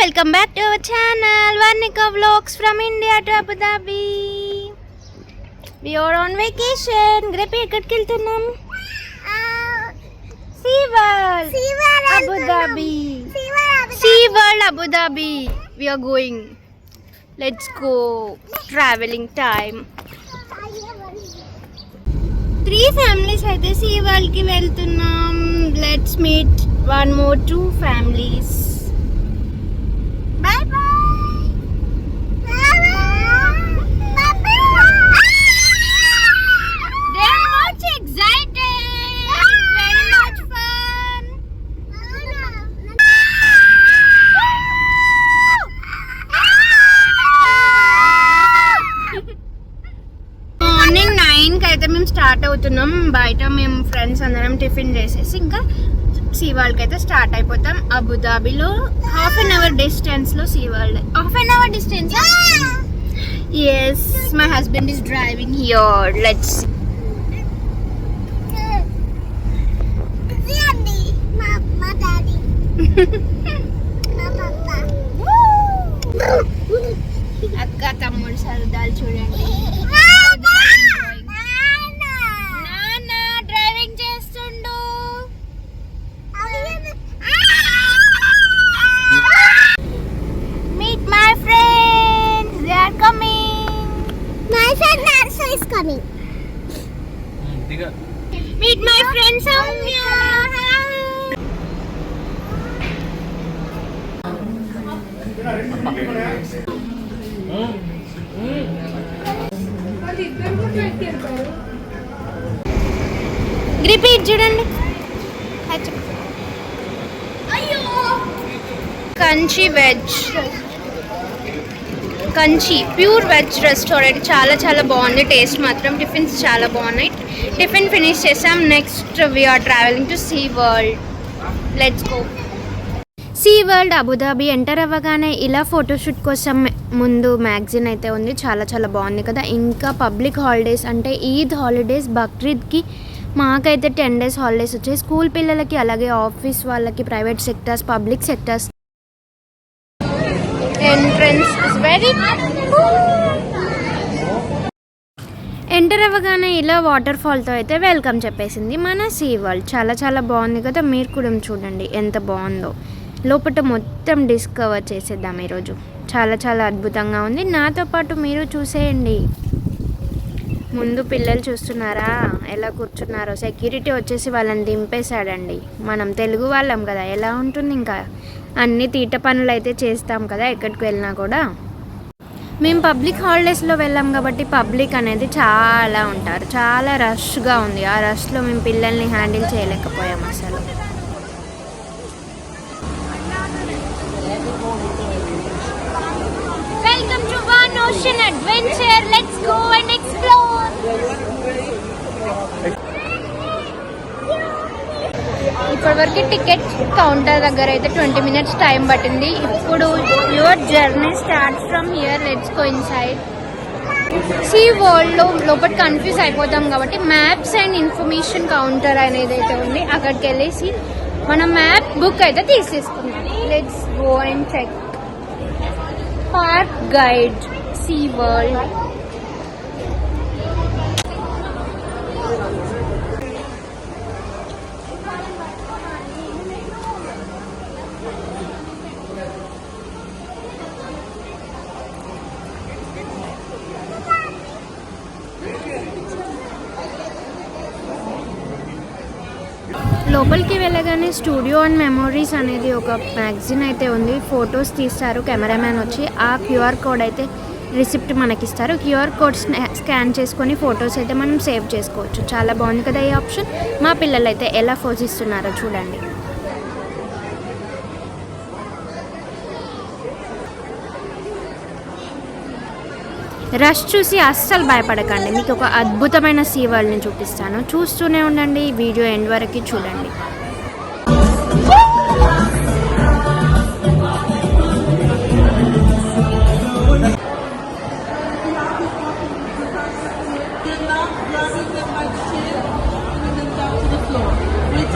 welcome back to our channel Varnika Vlogs from India to Abu Dhabi. We are on vacation. Grepi ekkadiki veltunnam? SeaWorld Abu Dhabi. SeaWorld Abu Dhabi. We are going. Let's go. Traveling time. 3 families అయితే SeaWorld కి వెళ్తున్నాం. Let's meet one more 2 families. Bye bye. They're much excited. Very much fun. Morning 9 కి అయితే మేము start అవుతున్నాం. బయట మేము friends అందరం టిఫిన్ చేసేసి ఇంకా SeaWorld కి అయితే స్టార్ట్ అయిపోతాం. అబుదాబిలో హాఫ్ అన్ అవర్ డిస్టెన్స్ లో SeaWorld. Half an hour distance. Yes, my husband is driving here. Let's my daddy. అక్క తమ్ముడు సరదాలు చూడండి. నాన్న డ్రైవింగ్ చేస్తుండు. Meet my friends. They are coming. My friend Narsa is coming. Meet my friend Soumya. గ్రిపి చూడండి. Kanchi veg, Kanchi pure veg restaurant. చాలా చాలా బాగుంది. టేస్ట్ మాత్రం టిఫిన్స్ చాలా బాగున్నాయి. టిఫిన్ ఫినిష్ చేసాం. Next we are traveling to SeaWorld. Let's go. SeaWorld Abu Dhabi enter అవ్వగానే ఇలా ఫోటోషూట్ కోసం ముందు మ్యాగజైన్ అయితే ఉంది. చాలా చాలా బాగుంది కదా. ఇంకా పబ్లిక్ హాలిడేస్ అంటే ఈద్ హాలిడేస్, బక్రీద్కి మాకైతే 10 days హాలిడేస్ వచ్చాయి. స్కూల్ పిల్లలకి, అలాగే ఆఫీస్ వాళ్ళకి, private sectors, public sectors. Entrance is very enter అవ్వగానే ఇలా వాటర్ ఫాల్తో అయితే వెల్కమ్ చెప్పేసింది మన SeaWorld. చాలా చాలా బాగుంది కదా. మీరు కూడా చూడండి ఎంత బాగుందో. లోపల మొత్తం డిస్కవర్ చేసేద్దాం ఈరోజు. చాలా చాలా అద్భుతంగా ఉంది. నాతో పాటు మీరు చూసేయండి. ముందు పిల్లలు చూస్తున్నారా ఎలా కూర్చున్నారో. సెక్యూరిటీ వచ్చేసి వాళ్ళని దింపేశాడండి. మనం తెలుగు వాళ్ళం కదా, ఎలా ఉంటుంది. ఇంకా అన్ని తీట పనులు అయితే చేస్తాం కదా ఎక్కడికి వెళ్ళినా కూడా. మేము పబ్లిక్ హాలిడేస్లో వెళ్ళాం కాబట్టి పబ్లిక్ అనేది చాలా ఉంటారు. చాలా రష్గా ఉంది. ఆ రష్లో మేము పిల్లల్ని హ్యాండిల్ చేయలేకపోయాం అసలు. Welcome to one ocean adventure. Let's go and explore. ఇప్పటివరకు టికెట్ కౌంటర్ దగ్గర అయితే 20 minutes టైం పట్టింది. ఇప్పుడు your journey start from here. Let's go inside. SeaWorldలో లోపల కన్ఫ్యూజ్ అయిపోతాం కాబట్టి మ్యాప్స్ అండ్ ఇన్ఫర్మేషన్ కౌంటర్ అనేది అయితే ఉంది. అక్కడికి వెళ్ళేసి మన మ్యాప్ బుక్ అయితే తీసేసుకుందాం. Let's go and check. Park guide SeaWorld. లోపలికి వెళ్ళగానే స్టూడియో అండ్ మెమోరీస్ అనేది ఒక మ్యాగజైన్ అయితే ఉంది. ఫొటోస్ తీస్తారు కెమెరామ్యాన్ వచ్చి. ఆ క్యూఆర్ కోడ్ అయితే రిసిప్ట్ మనకిస్తారు. క్యూఆర్ కోడ్ స్కాన్ చేసుకొని ఫొటోస్ అయితే మనం సేవ్ చేసుకోవచ్చు. చాలా బాగుంది కదా ఈ ఆప్షన్. మా పిల్లలు అయితే ఎలా ఫోజ్ ఇస్తున్నారో చూడండి. రష్ చూసి అస్సలు భయపడకండి. మీకు ఒక అద్భుతమైన SeaWorldని చూపిస్తాను. చూస్తూనే ఉండండి. వీడియో ఎండ్ వరకు చూడండి.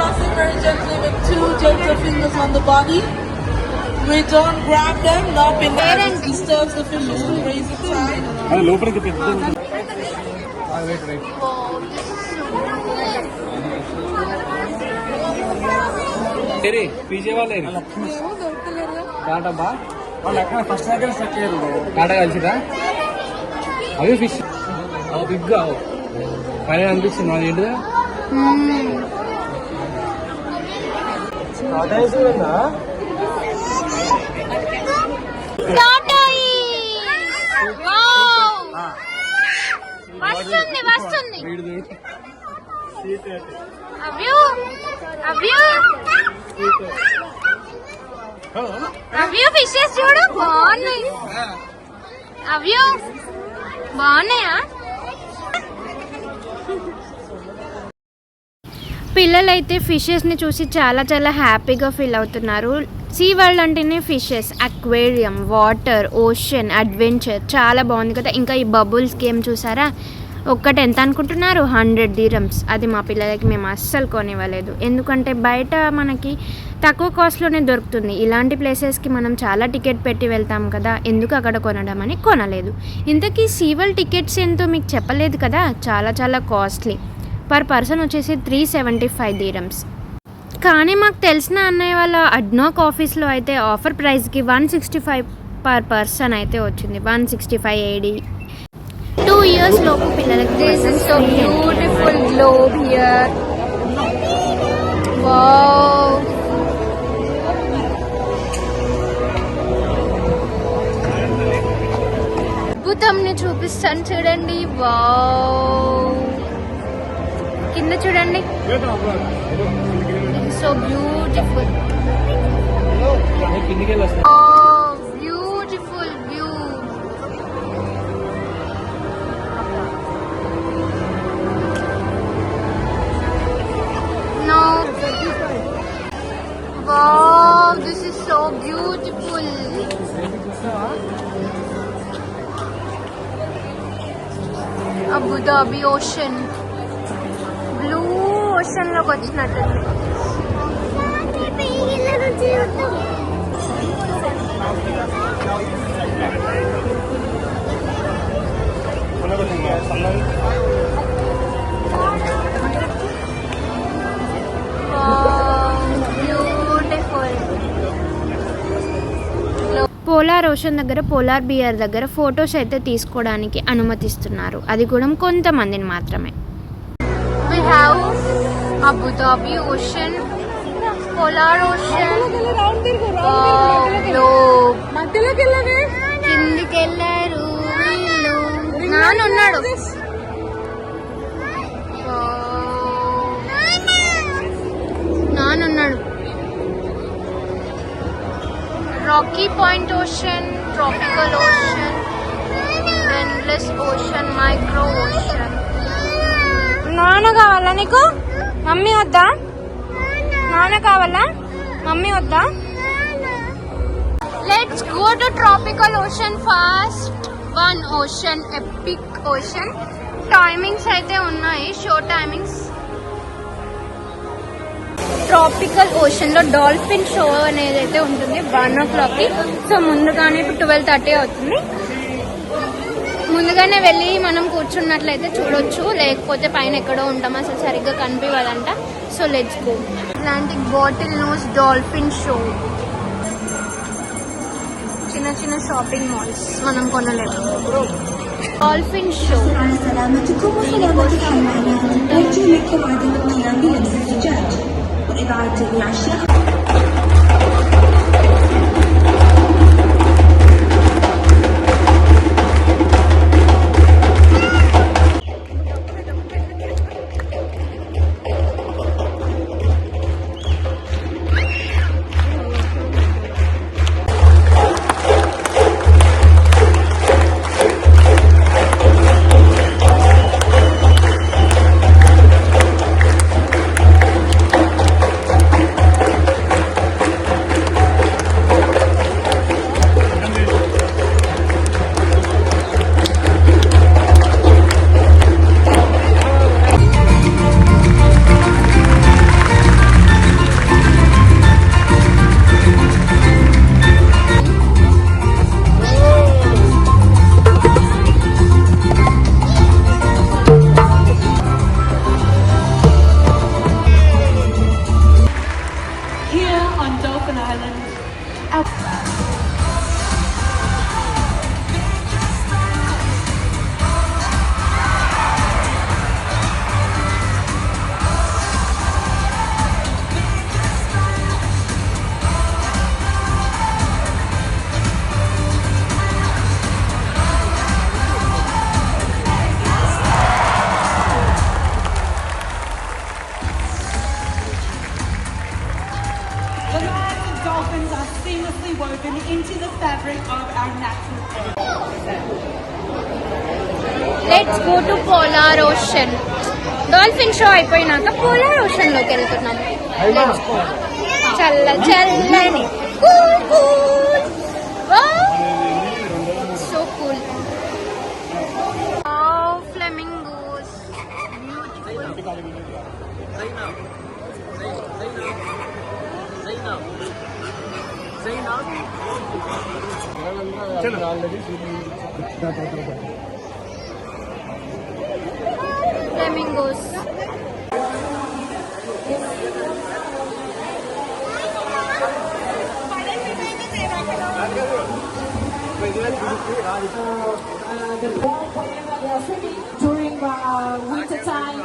Toss it very gently with 2 gentle fingers on the body. you don't grab them, nothing there disturbs the fishes to raise the tide. అది లోపలికి పెద్ద పీజే వాళ్ళే టాటా బా వాళ్ళు ఎక్కడ ఫస్ట్ దగ్గర స్ట్రక్ అయ్యారు టాటా కలిసిరా అవి ఫిష్ బిగ్ పైన అనిపిస్తుంది అది ఏంటిదా అవ్యూ ఫిషెస్ చూడు బాగున్నాయి అవ్యూ బాగున్నాయా పిల్లలైతే ఫిషెస్ని చూసి చాలా చాలా హ్యాపీగా ఫీల్ అవుతున్నారు. సీ వరల్డ్ అంటేనే fishes, aquarium, water, ocean, adventure చాలా బాగుంది కదా. ఇంకా ఈ బబుల్స్ గేమ్ చూసారా, ఒక్కటి ఎంత అనుకుంటున్నారు, 100 dirhams. అది మా పిల్లలకి మేము అస్సలు కొనివ్వలేదు, ఎందుకంటే బయట మనకి తక్కువ కాస్ట్లోనే దొరుకుతుంది. ఇలాంటి ప్లేసెస్కి మనం చాలా టికెట్ పెట్టి వెళ్తాం కదా, ఎందుకు అక్కడ కొనడం అని కొనలేదు. ఇంతకీ సీ వరల్డ్ టికెట్స్ ఎంతో మీకు చెప్పలేదు కదా, చాలా చాలా కాస్ట్లీ. పర్ పర్సన్ వచ్చేసి 375 dirhams. కానీ మాకు తెలిసిన అన్నయ్య వాళ్ళ అడ్నాక్ ఆఫీస్లో అయితే ఆఫర్ ప్రైస్కి 165 పర్ పర్సన్ అయితే వచ్చింది. 165 AD. 2 years లోపు పిల్లలకి. This is so beautiful globe here. Wow, అద్భుతంని చూపిస్తాను చూడండి. వావ్, కింద చూడండి, so beautiful. Beautiful view. No. Wow, this is so beautiful. Abu Dhabi ocean. Blue ocean లోకి వచ్చినట్టుంది. పోలార్ ఓషన్ దగ్గర, పోలార్ బియర్ దగ్గర ఫొటోస్ అయితే తీసుకోవడానికి అనుమతిస్తున్నారు, అది కూడా కొంతమందిని మాత్రమే. We have Abu Dhabi ocean, Polar ocean, కిందికి వెళ్ళారు వీళ్ళు. నానున్నాడు, నానున్నాడు. Rocky point ocean, tropical ocean, endless ocean, micro ocean. నాన్న కావాలా నీకు? మమ్మీ వద్దా? నాన్న కావాలా? మమ్మీ వద్దా? Let's go to tropical ocean first. One ocean, epic ocean. Timings అయితే ఉన్నాయి, షో టైమింగ్స్. ట్రాపికల్ ఓషన్ లో డాల్ఫిన్ షో అనేది అయితే ఉంటుంది 1 o'clock. సో ముందుగానే ఇప్పుడు 12:30 అవుతుంది. ముందుగానే వెళ్ళి మనం కూర్చున్నట్లయితే చూడొచ్చు, లేకపోతే పైన ఎక్కడో ఉంటాం, అసలు సరిగ్గా కనిపించదంట. So let's go. Atlantic bottle nose dolphin show. చిన్న చిన్న షాపింగ్ మాల్స్ మనం కొనలేము. Dolphin show. The lines of dolphins are seamlessly woven into the fabric of our natural let's go to polar ocean. Dolphin show అయిపోయినాక polar ocean లోకి వెళ్తున్నాం. Let's go. చల్ల చల్లని cool cool. So cool. Flamingos flamingos. during winter time.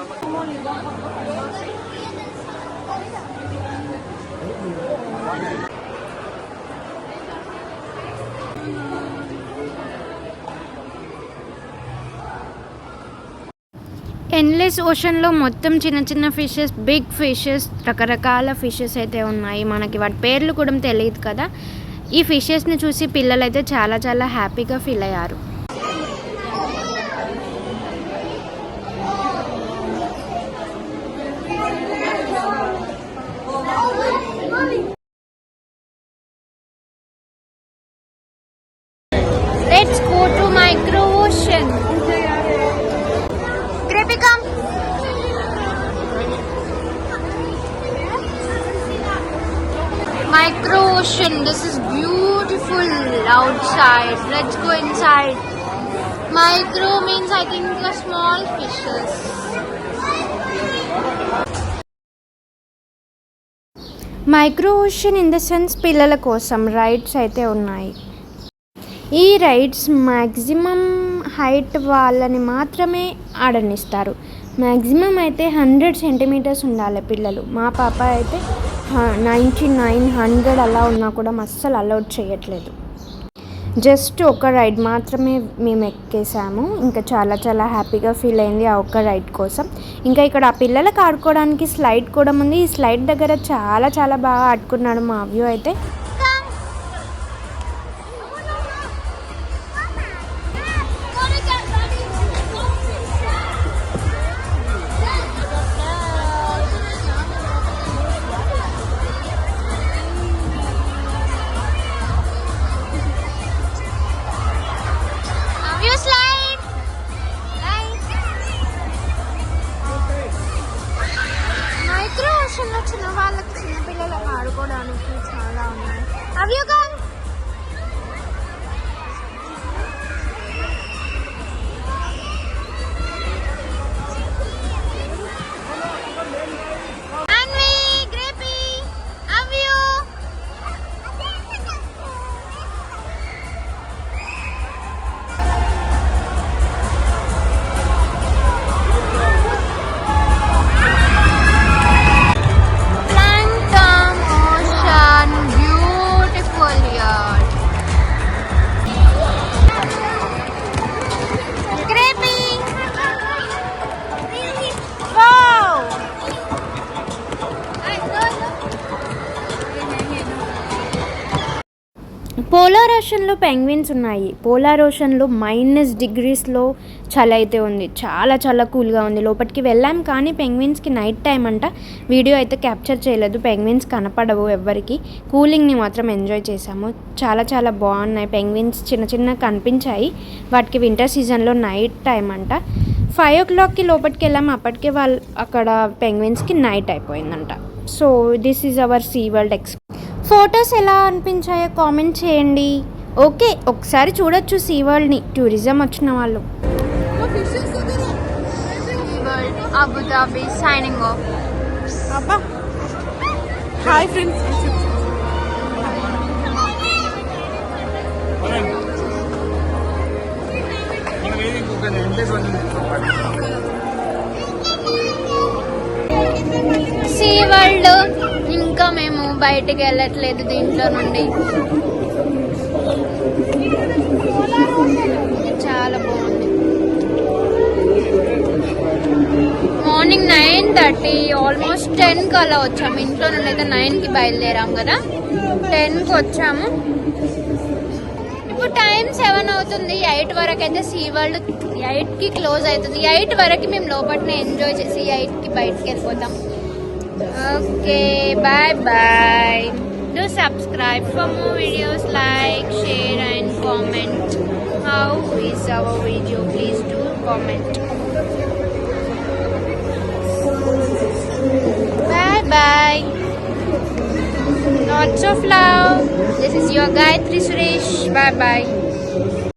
Endless ఓషన్లో మొత్తం చిన్న చిన్న fishes, big fishes, రకరకాల ఫిషెస్ అయితే ఉన్నాయి. మనకి వాటి పేర్లు కూడా తెలియదు కదా. ఈ ఫిషెస్ని చూసి పిల్లలైతే చాలా చాలా హ్యాపీగా ఫీల్ అయ్యారు. Let's go to micro ocean. Grapey, come. Micro ocean. This is beautiful outside. Let's go inside. Micro means I think the small fishes. Micro ocean in the sense పిల్లల కోసం రైడ్స్ అయితే ఉన్నాయి. ఈ రైడ్స్ మ్యాక్సిమం హైట్ వాళ్ళని మాత్రమే ఆడనిస్తారు. Maximum అయితే 100 centimetres ఉండాలి పిల్లలు. మా పాప అయితే 99, 100 అలా ఉన్నా కూడా అస్సలు అలౌడ్ చేయట్లేదు. జస్ట్ ఒక రైడ్ మాత్రమే మేము ఎక్కేసాము. ఇంకా చాలా చాలా హ్యాపీగా ఫీల్ అయింది ఆ ఒక్క రైడ్ కోసం. ఇంకా ఇక్కడ ఆ పిల్లలకు ఆడుకోవడానికి స్లైడ్ కూడా ఉంది. ఈ స్లైడ్ దగ్గర చాలా చాలా బాగా ఆడుకున్నాడు మా వ్యూ అయితే. మైక్రో ఓషన్లో చిన్న వాళ్ళకి, చిన్న పిల్లలకు ఆడుకోవడానికి చాలా ఉన్నాయి. అవ్యూగా పోలార్ ఓషన్లో పెంగ్విన్స్ ఉన్నాయి. పోలార్ ఓషన్లో -డిగ్రీస్లో చలి అయితే ఉంది. చాలా చాలా కూల్గా ఉంది. లోపలికి వెళ్ళాం కానీ పెంగ్విన్స్కి నైట్ టైం అంట. వీడియో అయితే క్యాప్చర్ చేయలేదు. పెంగ్విన్స్ కనపడవు ఎవ్వరికి. కూలింగ్ని మాత్రం ఎంజాయ్ చేసాము. చాలా చాలా బాగున్నాయి. పెంగ్విన్స్ చిన్న చిన్న కనిపించాయి. వాటికి వింటర్ సీజన్లో నైట్ టైం అంట. 5 o'clockకి లోపలికి వెళ్ళాము. అప్పటికే వాళ్ళు అక్కడ పెంగ్విన్స్కి నైట్ అయిపోయిందంట. So this is our sea world experience. Photos ఎలా అనిపించాయో కామెంట్ చేయండి. ఓకే, ఒకసారి చూడొచ్చు సీ వరల్డ్ని టూరిజం వచ్చిన వాళ్ళు. Abu Dhabi signing off. Hi friends. బయటికి వెళ్ళట్లేదు దీంట్లో నుండి. చాలా బాగుంది. మార్నింగ్ 9:30 ఆల్మోస్ట్ 10కి అలా వచ్చాము. ఇంట్లో నుండి అయితే 9కి బయలుదేరాం కదా, 10కి వచ్చాము. ఇప్పుడు టైం 7 అవుతుంది. 8 వరకు అయితే సీ వరల్డ్ 8కి క్లోజ్ అవుతుంది. 8 వరకు మేము లోపలనే ఎంజాయ్ చేసి 8కి బయటకి వెళ్ళిపోతాం. Okay, bye bye. Do subscribe for more videos, like, share and comment. How is our video? Please do comment. Bye bye. Lots of love. This is your Gayatri Suresh. Bye bye.